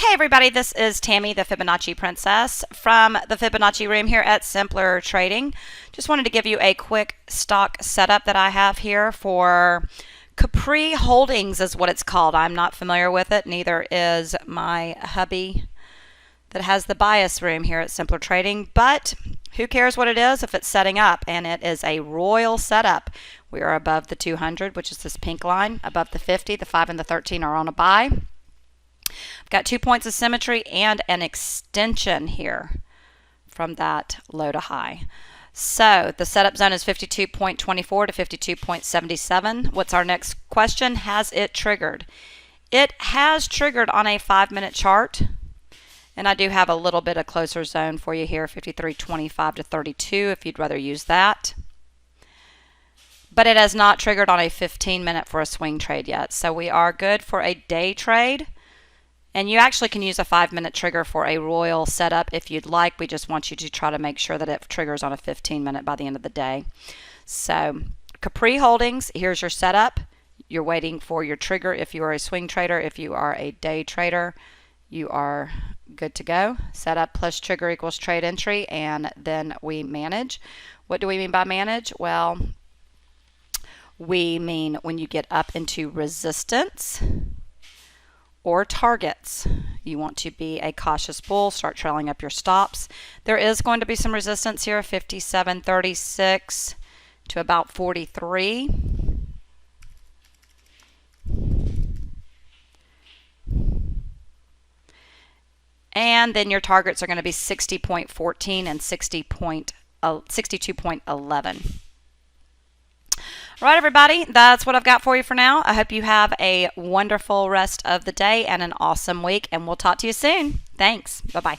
Hey everybody, this is Tammy, the Fibonacci Princess from the Fibonacci room here at Simpler Trading. Just wanted to give you a quick stock setup that I have here for CPRI Holdings is what it's called. I'm not familiar with it, neither is my hubby that has the bias room here at Simpler Trading, but who cares what it is if it's setting up, and it is a royal setup. We are above the 200, which is this pink line, above the 50, the 5 and the 13 are on a buy. I've got 2 points of symmetry and an extension here from that low to high. So the setup zone is 52.24 to 52.77. What's our next question? Has it triggered? It has triggered on a 5-minute chart. And I do have a little bit of closer zone for you here, 53.25 to 32 if you'd rather use that. But it has not triggered on a 15-minute for a swing trade yet. So we are good for a day trade. And you actually can use a 5-minute trigger for a royal setup if you'd like. We just want you to try to make sure that it triggers on a 15-minute by the end of the day. So CPRI Holdings, here's your setup. You're waiting for your trigger if you are a swing trader. If you are a day trader, you are good to go. Setup plus trigger equals trade entry, and then we manage. What do we mean by manage? Well, we mean when you get up into resistance or targets, you want to be a cautious bull, start trailing up your stops. There is going to be some resistance here, 57.36 to about 43. And then your targets are going to be 60.14 and 62.11. All right, everybody, that's what I've got for you for now. I hope you have a wonderful rest of the day and an awesome week, and we'll talk to you soon. Thanks. Bye-bye.